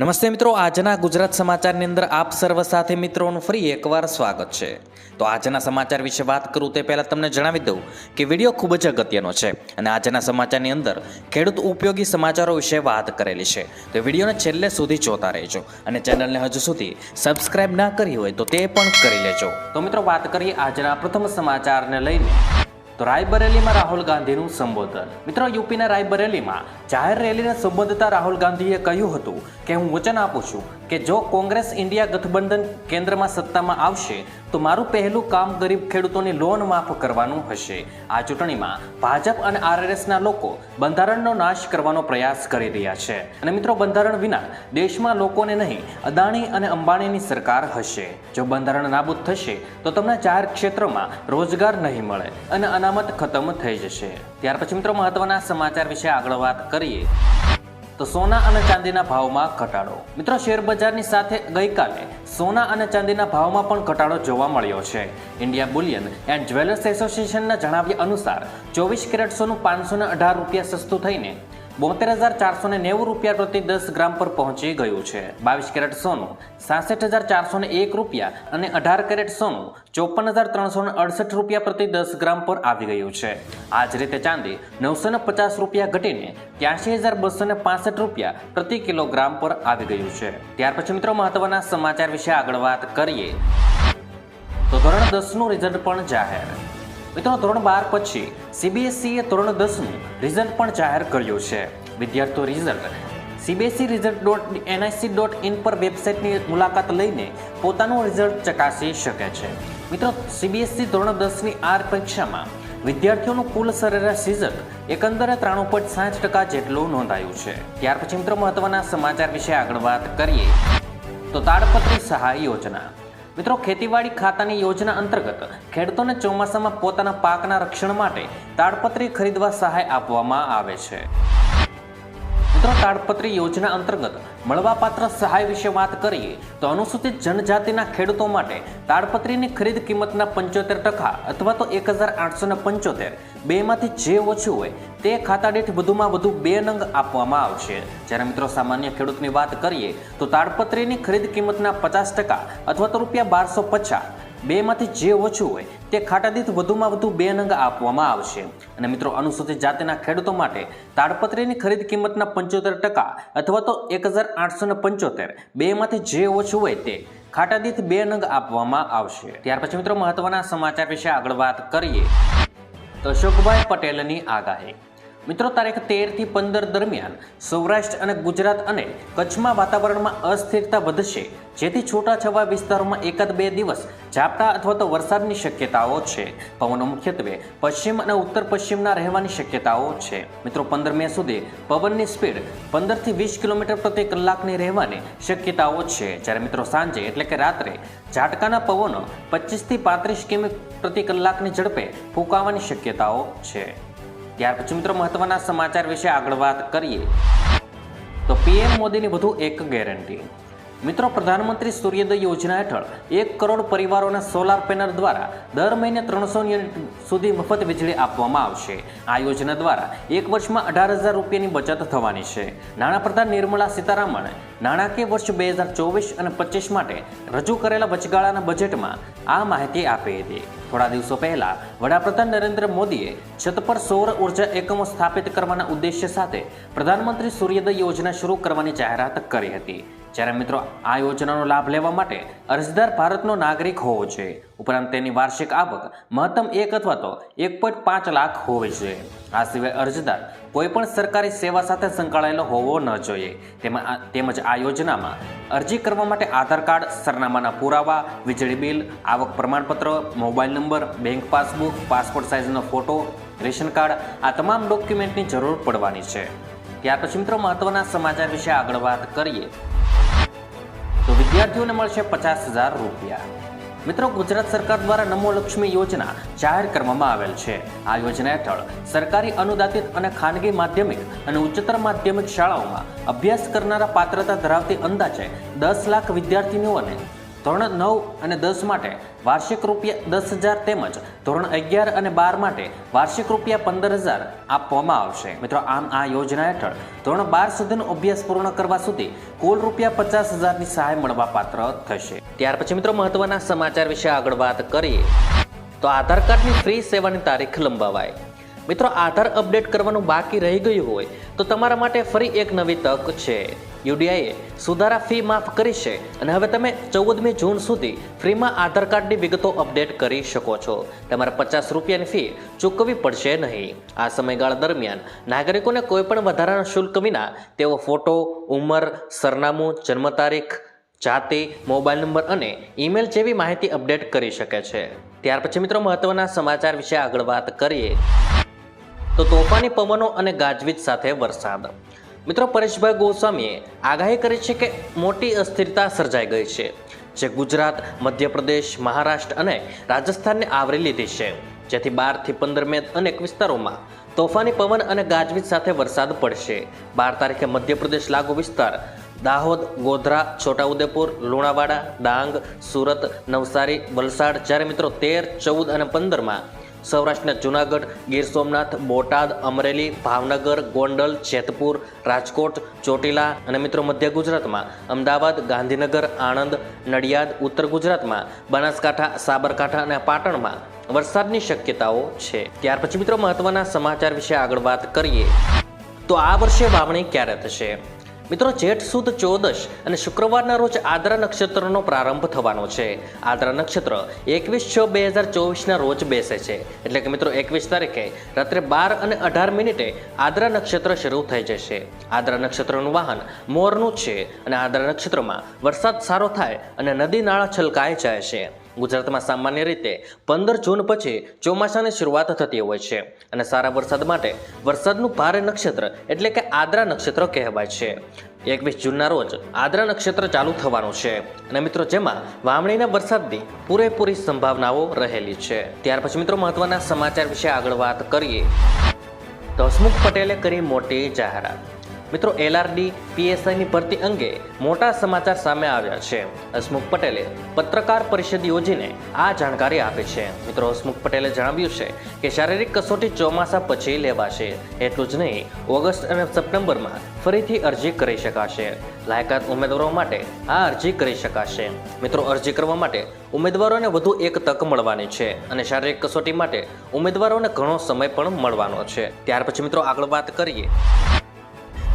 નમસ્તે મિત્રો, આજના ગુજરાત સમાચારની અંદર આપ સર્વ સાથે મિત્રોનું ફરી એકવાર સ્વાગત છે. તો આજના સમાચાર વિશે વાત કરું તે પહેલાં તમને જણાવી દઉં કે વિડીયો ખૂબ જ અગત્યનો છે અને આજના સમાચારની અંદર ખેડૂત ઉપયોગી સમાચારો વિશે વાત કરેલી છે. તો વિડીયોને છેલ્લે સુધી જોતા રહેજો અને ચેનલને હજુ સુધી સબસ્ક્રાઇબ ના કરી હોય તો તે પણ કરી લેજો. તો મિત્રો વાત કરીએ આજના પ્રથમ સમાચારને લઈને. તો રાયબરેલીમાં રાહુલ ગાંધીનું સંબોધન. મિત્રો, યુપીના રાયબરેલીમાં જાહેર રેલીને સંબોધતા રાહુલ ગાંધીએ કહ્યું હતું કે હું વચન આપું છું કે જો કોંગ્રેસ ઇન્ડિયા ગઠબંધન કેન્દ્રમાં સત્તામાં આવશે તો મારું પહેલું કામ ગરીબ ખેડૂતોની લોન માફ કરવાનું હશે. આ ચૂંટણીમાં ભાજપ અને આરએસએસના લોકો બંધારણનો નાશ કરવાનો પ્રયાસ કરી રહ્યા છે અને મિત્રો, બંધારણ વિના દેશમાં લોકોને નહીં અદાણી અને અંબાણીની સરકાર હશે. જો બંધારણ નાબૂદ થશે તો તમને જાહેર ક્ષેત્રમાં રોજગાર નહીં મળે અને અનામત ખતમ થઈ જશે. ત્યાર પછી મિત્રો, મહત્વના સમાચાર વિશે આગળ વાત કરીએ તો સોના અને ચાંદીના ભાવમાં ઘટાડો. મિત્રો, શેર બજારની સાથે ગઈકાલે સોના અને ચાંદીના ભાવમાં પણ ઘટાડો જોવા મળ્યો છે. ઇન્ડિયા બુલિયન એન્ડ જ્વેલર્સ એસોસિએશનના જણાવ્યા અનુસાર 24 કેરેટ સોનું 518 રૂપિયા સસ્તું થઈને 72,490 રૂપિયા પ્રતિ 10 ગ્રામ પર પહોંચી ગયું છે. 22 કેરેટ સોનું 66,401 રૂપિયા અને 18 કેરેટ સોનું 54,368 રૂપિયા પ્રતિ 10 ગ્રામ પર આવી ગયું છે. આ જ રીતે ચાંદી 950 રૂપિયા ઘટીને 83,265 રૂપિયા પ્રતિ કિલોગ્રામ પર આવી ગયું છે. ત્યાર પછી મિત્રો, મહત્વના સમાચાર વિશે આગળ વાત કરીએ તો ધોરણ 10નું રિઝલ્ટ પણ જાહેર. મિત્રો, ધોરણ 12 પછી સીબીએસઈએ ધોરણ 10નું રિઝલ્ટ પણ જાહેર કર્યું છે. વિદ્યાર્થીઓ રિઝલ્ટ cbse.nic.in પર વેબસાઇટની મુલાકાત લઈને પોતાનું રિઝલ્ટ ચકાસી શકે છે. મિત્રો, સીબીએસઈ ધોરણ 10ની આ પરીક્ષામાં વિદ્યાર્થીઓનું કુલ સરેરાશ રિઝલ્ટ એકંદરે 93.60% જેટલું નોંધાયું છે. ત્યાર પછી મિત્રો, મહત્વના સમાચાર વિશે આગળ વાત કરીએ તો તાડપત્રી સહાય યોજના. મિત્રો, ખેતીવાડી ખાતાની યોજના અંતર્ગત ખેડૂતોને ચોમાસામાં પોતાના પાકના રક્ષણ માટે તાડપત્રી ખરીદવા સહાય આપવામાં આવે છે. મિત્રો, તાડપત્રી યોજના અંતર્ગત મળવાપાત્ર સહાય વિશે વાત કરીએ તો અનુસૂચિત જનજાતિના ખેડૂતો માટે તાડપત્રીની ખરીદ કિંમતના 75% અથવા તો 1,875 બેમાંથી જે ઓછું હોય તે ખાતા દીઠ વધુમાં વધુ 2 નંગ આપવામાં આવશે. જ્યારે મિત્રો, સામાન્ય ખેડૂતની વાત કરીએ તો તાડપત્રીની ખરીદ કિંમતના 50% અથવા તો ₹1250 બેમાંથી જે ઓછું હોય તે ખાતા દીઠ વધુમાં વધુ 2 નંગ આપવામાં આવશે. અને મિત્રો, અનુસૂચિત જાતિના ખેડૂતો માટે તાડપત્રીની ખરીદ કિંમતના 75% અથવા તો 1,875 બેમાંથી જે ઓછું હોય તે ખાતા દીઠ 2 નંગ આપવામાં આવશે. ત્યાર પછી મિત્રો, મહત્વના સમાચાર વિશે આગળ વાત કરીએ તો અશોકભાઈ પટેલની આગાહી. મિત્રો, તારીખ 13 થી 15 દરમિયાન સૌરાષ્ટ્ર અને ગુજરાત અને કચ્છમાં વાતાવરણમાં અસ્થિરતા વધશે, જેથી છૂટાછવાયા વિસ્તારોમાં 1-2 દિવસ ઝાપટા અથવા તો વરસાદની શક્યતાઓ છે. પવનો મુખ્યત્વે પશ્ચિમ અને ઉત્તર પશ્ચિમના રહેવાની શક્યતાઓ છે. મિત્રો, 15 મે સુધી પવનની સ્પીડ 15 થી 20 કિલોમીટર પ્રતિ કલાકની રહેવાની શક્યતાઓ છે. જ્યારે મિત્રો, સાંજે એટલે કે રાત્રે ઝાટકાના પવનો 25 થી 35 કિમી પ્રતિ કલાકની ઝડપે ફૂંકાવાની શક્યતાઓ છે. ત્યાર પછી મિત્રો, મહત્વના સમાચાર વિશે આગળ વાત કરીએ તો પીએમ મોદીની વધુ એક ગેરંટી. મિત્રો, પ્રધાનમંત્રી સૂર્યોદય યોજના હેઠળ 1 કરોડ પરિવારોને સોલાર પેનલ દ્વારા દર મહિને 300 યુનિટ સુધી મફત વીજળી આપવામાં આવશે. આ યોજના દ્વારા 1 વર્ષમાં 18,000 રૂપિયાની બચત થવાની છે. નાણાપ્રધાન નિર્મલા સીતારામણે નાણાકીય વર્ષ 2024 અને 25 માટે રજૂ કરેલા વચગાળાના બજેટમાં આ માહિતી આપી હતી. થોડા દિવસો પહેલા વડાપ્રધાન નરેન્દ્ર મોદીએ છત પર સૌર ઉર્જા એકમો સ્થાપિત કરવાના ઉદ્દેશ્ય સાથે પ્રધાનમંત્રી સૂર્યોદય યોજના શરૂ કરવાની જાહેરાત કરી હતી. જ્યારે મિત્રો, આ યોજનાનો લાભ લેવા માટે અરજદાર ભારતનો નાગરિક હોવો જોઈએ. ઉપરાંત તેની વાર્ષિક આવક મહત્તમ 1 અથવા તો 1.5 લાખ હોવી જોઈએ. આ સિવાય અરજદાર કોઈપણ સરકારી સેવા સાથે સંકળાયેલો હોવો ન જોઈએ. તેમજ આ યોજનામાં અરજી કરવા માટે આધાર કાર્ડ, સરનામાના પુરાવા, વીજળી બિલ, આવક પ્રમાણપત્ર, mobile number, bank passbook, passport સાઇઝનો ફોટો, રેશન કાર્ડ આ તમામ ડોક્યુમેન્ટની જરૂર પડવાની છે. ત્યાર પછી મિત્રો, મહત્વના સમાચાર વિશે આગળ વાત કરીએ તો વિદ્યાર્થીઓને મળશે 50,000 રૂપિયા. મિત્રો, ગુજરાત સરકાર દ્વારા નમો લક્ષ્મી યોજના જાહેર કરવામાં આવેલ છે. આ યોજના હેઠળ સરકારી અનુદાનિત અને ખાનગી માધ્યમિક અને ઉચ્ચતર માધ્યમિક શાળાઓમાં અભ્યાસ કરનારા પાત્રતા ધરાવતી અંદાજે 10 લાખ વિદ્યાર્થીનીઓને ધોરણ 9 અને 10 માટે વાર્ષિક ₹10,000 તેમજ ધોરણ 11 અને 12 માટે વાર્ષિક ₹15,000 આપવામાં આવશે. મિત્રો આમ આ યોજના હેઠળ ધોરણ 12 સુધીનો અભ્યાસ પૂર્ણ કરવા સુધી કુલ ₹50,000ની સહાય મળવા પાત્ર થશે. ત્યાર પછી મિત્રો મહત્વના સમાચાર વિશે આગળ વાત કરીએ તો આધાર કાર્ડની ફ્રી સેવાની તારીખ લંબાવાય. મિત્રો આધાર અપડેટ કરવાનું બાકી રહી ગયું હોય તો તમારા માટે ફરી એક નવી તક છે. યુડીઆઈએ સુધારા ફી માફ કરી છે અને હવે તમે 14મી જૂન સુધી ફ્રીમાં આધાર કાર્ડની વિગતો અપડેટ કરી શકો છો. તમારે ₹50ની ફી ચૂકવવી પડશે નહીં. આ સમયગાળા દરમિયાન નાગરિકોને કોઈપણ વધારાના શુલ્ક વિના તેઓ ફોટો, ઉંમર, સરનામું, જન્મ તારીખ, જાતિ, મોબાઈલ નંબર અને ઈમેલ જેવી માહિતી અપડેટ કરી શકે છે. ત્યાર પછી મિત્રો મહત્વના સમાચાર વિશે આગળ વાત કરીએ તો તોફાની પવનો અને ગાજવીજ સાથે વરસાદ. મિત્રો પરેશભાઈ ગોસ્વામીએ આગાહી કરી છે કે મોટી અસ્થિરતા સર્જાઈ ગઈ છે જે ગુજરાત, મધ્યપ્રદેશ, મહારાષ્ટ્ર અને રાજસ્થાનને આવરી લીધી છે, જેથી 12 થી 15 મે અનેક વિસ્તારોમાં તોફાની પવન અને ગાજવીજ સાથે વરસાદ પડશે. 12 તારીખે મધ્યપ્રદેશ લાગુ વિસ્તાર દાહોદ, ગોધરા, છોટાઉદેપુર, લુણાવાડા, ડાંગ, સુરત, નવસારી, વલસાડ, જ્યારે મિત્રો 13, 14 અને 15માં સૌરાષ્ટ્રના જૂનાગઢ, ગીર સોમનાથ, બોટાદ, અમરેલી, ભાવનગર, ગોંડલ, જેતપુર, રાજકોટ, ચોટીલા અને મિત્રો મધ્ય ગુજરાતમાં અમદાવાદ, ગાંધીનગર, આણંદ, નડિયાદ, ઉત્તર ગુજરાતમાં બનાસકાંઠા, સાબરકાંઠા અને પાટણમાં વરસાદની શક્યતાઓ છે. ત્યાર પછી મિત્રો મહત્વના સમાચાર વિશે આગળ વાત કરીએ તો આ વર્ષે વાવણી ક્યારે થશે. મિત્રો જેઠ સુદ 14 અને શુક્રવારના રોજ આદ્રા નક્ષત્રનો પ્રારંભ થવાનો છે. આદ્રા નક્ષત્ર 21/6/2024ના રોજ બેસે છે, એટલે કે મિત્રો 21 તારીખે રાત્રે 12:18 આદ્રા નક્ષત્ર શરૂ થઈ જશે. આદ્રા નક્ષત્રનું વાહન મોરનું છે અને આદ્રા નક્ષત્રમાં વરસાદ સારો થાય અને નદી નાળા છલકાઈ જાય છે. ગુજરાતમાં સામાન્ય રીતે 15 જૂન પછી ચોમાસાની શરૂઆત થતી હોય છે અને સારા વરસાદ માટે વરસાદનું ભારે નક્ષત્ર એટલે કે આદ્રા નક્ષત્ર કહેવાય છે. 21 જૂનના રોજ આદ્રા નક્ષત્ર ચાલુ થવાનું છે અને મિત્રો જેમાં વાવણીના વરસાદની પૂરેપૂરી સંભાવનાઓ રહેલી છે. ત્યાર પછી મિત્રો મહત્વના સમાચાર વિશે આગળ વાત કરીએ તો હસમુખ પટેલે કરી મોટી જાહેરાત. મિત્રો એલઆરડી પીએસઆઈની ભરતી અંગે મોટા સમાચાર સામે આવ્યા છે. હસમુખ પટેલે પત્રકાર પરિષદ યોજીને આ જાણકારી આપી છે. મિત્રો હસમુખ પટેલે જણાવ્યું છે કે શારીરિક કસોટી ચોમાસા પછી લેવાશે. એટલું જ નહીં, ઓગસ્ટ અને સપ્ટેમ્બરમાં ફરીથી અરજી કરી શકાશે. લાયકાત ઉમેદવારો માટે આ અરજી કરી શકાશે. મિત્રો અરજી કરવા માટે ઉમેદવારોને વધુ એક તક મળવાની છે અને શારીરિક કસોટી માટે ઉમેદવારોને ઘણો સમય પણ મળવાનો છે. ત્યાર પછી મિત્રો આગળ વાત કરીએ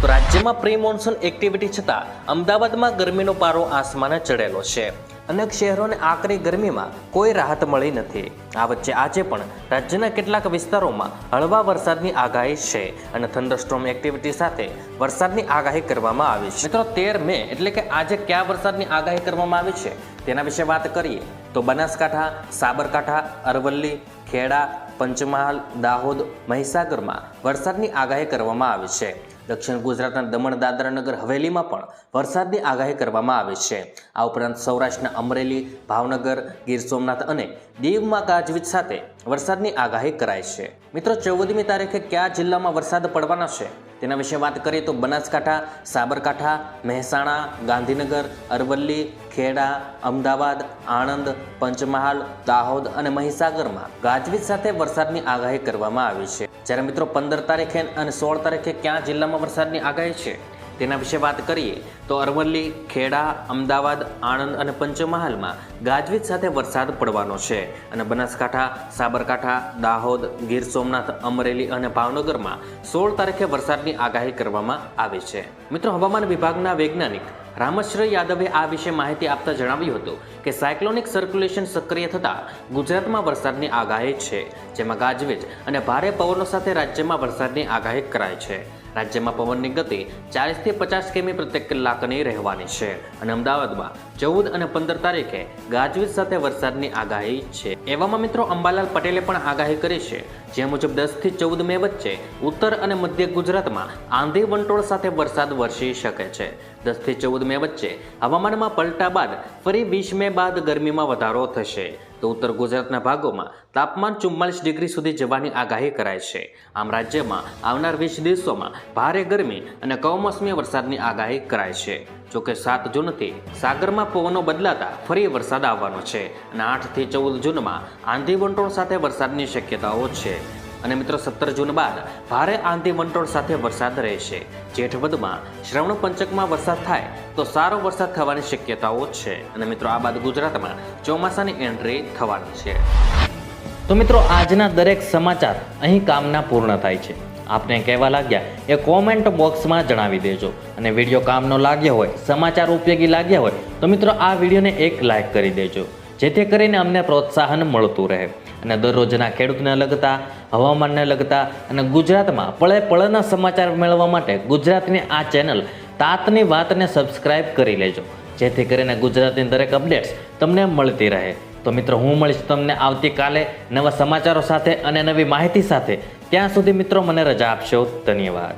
તો રાજ્યમાં પ્રી મોન્સૂન એક્ટિવિટી છતાં અમદાવાદમાં ગરમીનો પારો આસમાને ચડેલો છે. અનેક શહેરોને આકરી ગરમીમાં કોઈ રાહત મળી નથી. આ વચ્ચે આજે પણ રાજ્યના કેટલાક વિસ્તારોમાં હળવા વરસાદની આગાહી છે અને થંડરસ્ટોર્મ એક્ટિવિટી સાથે વરસાદની આગાહી કરવામાં આવી છે. મિત્રો 13 મે એટલે કે આજે કયા વરસાદની આગાહી કરવામાં આવી છે તેના વિશે વાત કરીએ તો બનાસકાંઠા, સાબરકાંઠા, અરવલ્લી, ખેડા, પંચમહાલ, દાહોદ, મહીસાગરમાં વરસાદની આગાહી કરવામાં આવી છે. દક્ષિણ ગુજરાતના દમણ, દાદરા નગર હવેલીમાં પણ વરસાદની આગાહી કરવામાં આવી છે. આ ઉપરાંત સૌરાષ્ટ્રના અમરેલી, ભાવનગર, ગીર સોમનાથ અને દીવમાં ગાજવીજ સાથે વરસાદની આગાહી કરાઈ છે. મિત્રો 14મી તારીખે કયા જિલ્લામાં વરસાદ પડવાના છે તેના વિશે વાત કરીએ તો બનાસકાંઠા, સાબરકાંઠા, મહેસાણા, ગાંધીનગર, અરવલ્લી, ખેડા, અમદાવાદ, આણંદ, પંચમહાલ, દાહોદ અને મહીસાગરમાં ગાજવીજ સાથે વરસાદની આગાહી કરવામાં આવી છે. જ્યારે મિત્રો 15 તારીખે અને 16 તારીખે કયા જિલ્લામાં વરસાદની આગાહી છે તેના વિશે વાત કરીએ તો અરવલ્લી, ખેડા, અમદાવાદ, આણંદ અને પંચમહાલમાં ગાજવીજ સાથે વરસાદ પડવાનો છે અને બનાસકાંઠા, સાબરકાંઠા, દાહોદ, ગીર સોમનાથ, અમરેલી અને ભાવનગરમાં 16 તારીખે વરસાદની આગાહી કરવામાં આવી છે. મિત્રો હવામાન વિભાગના વૈજ્ઞાનિક રામશ્રી યાદવે આ વિશે માહિતી આપતા જણાવ્યું હતું કે સાયક્લોનિક સર્ક્યુલેશન સક્રિય થતાં ગુજરાતમાં વરસાદની આગાહી છે, જેમાં ગાજવીજ અને ભારે પવનો સાથે રાજ્યમાં વરસાદની આગાહી કરાઈ છે. રાજ્યમાં પવનની ગતિ 40 થી 50 કિમી પ્રતિ કલાકની રહેવાની છે અને અમદાવાદમાં 14 અને 15 તારીખે ગાજવીજ સાથે વરસાદની આગાહી છે. એવામાં મિત્રો અંબાલાલ પટેલે પણ આગાહી કરી છે, જે મુજબ 10 થી 14 મે વચ્ચે ઉત્તર અને મધ્ય ગુજરાતમાં આંધી વંટોળ સાથે વરસાદ વરસી શકે છે. 10 થી 14 મે વચ્ચે હવામાનમાં પલટા બાદ ફરી 20 મે બાદ ગરમીમાં વધારો થશે તો ઉત્તર ગુજરાતના ભાગોમાં તાપમાન 44 ડિગ્રી સુધી જવાની આગાહી કરાઈ છે. આમ રાજ્યમાં આવનાર 20 દિવસોમાં ભારે ગરમી અને કમોસમી વરસાદની આગાહી કરાઈ છે. જોકે 7 જૂનથી સાગરમાં પવનો બદલાતા ફરી વરસાદ આવવાનો છે અને 8 થી 14 જૂનમાં આંધી વંટોળ સાથે વરસાદની શક્યતાઓ છે. અને મિત્રો 17 જૂન બાદ ભારે આંધી વંટોળ સાથે વરસાદ રહેશે. જેઠ વધમાં શ્રવણ પંચકમાં વરસાદ થાય તો સારો વરસાદ થવાની શક્યતાઓ છે. અને મિત્રો આ બાદ ગુજરાતમાં ચોમાસાની એન્ટ્રી થવાની છે. તો મિત્રો આજના દરેક સમાચાર અહીં કામના પૂર્ણ થાય છે. આપને કહેવા લાગ્યા એ કોમેન્ટ બોક્સમાં જણાવી દેજો. અને વિડીયો કામનો લાગ્યો હોય, સમાચાર ઉપયોગી લાગ્યા હોય તો મિત્રો આ વિડીયોને એક લાઈક કરી દેજો, જેથી કરીને અમને પ્રોત્સાહન મળતું રહે. અને દરરોજના ખેડૂતને લગતા, હવામાનને લગતા અને ગુજરાતમાં પળે પળના સમાચાર મેળવવા માટે ગુજરાતની આ ચેનલ તાતની વાતને સબસ્ક્રાઇબ કરી લેજો, જેથી કરીને ગુજરાતની દરેક અપડેટ્સ તમને મળતી રહે. તો મિત્રો હું મળીશ તમને આવતીકાલે નવા સમાચારો સાથે અને નવી માહિતી સાથે. ત્યાં સુધી મિત્રો મને રજા આપશો. ધન્યવાદ.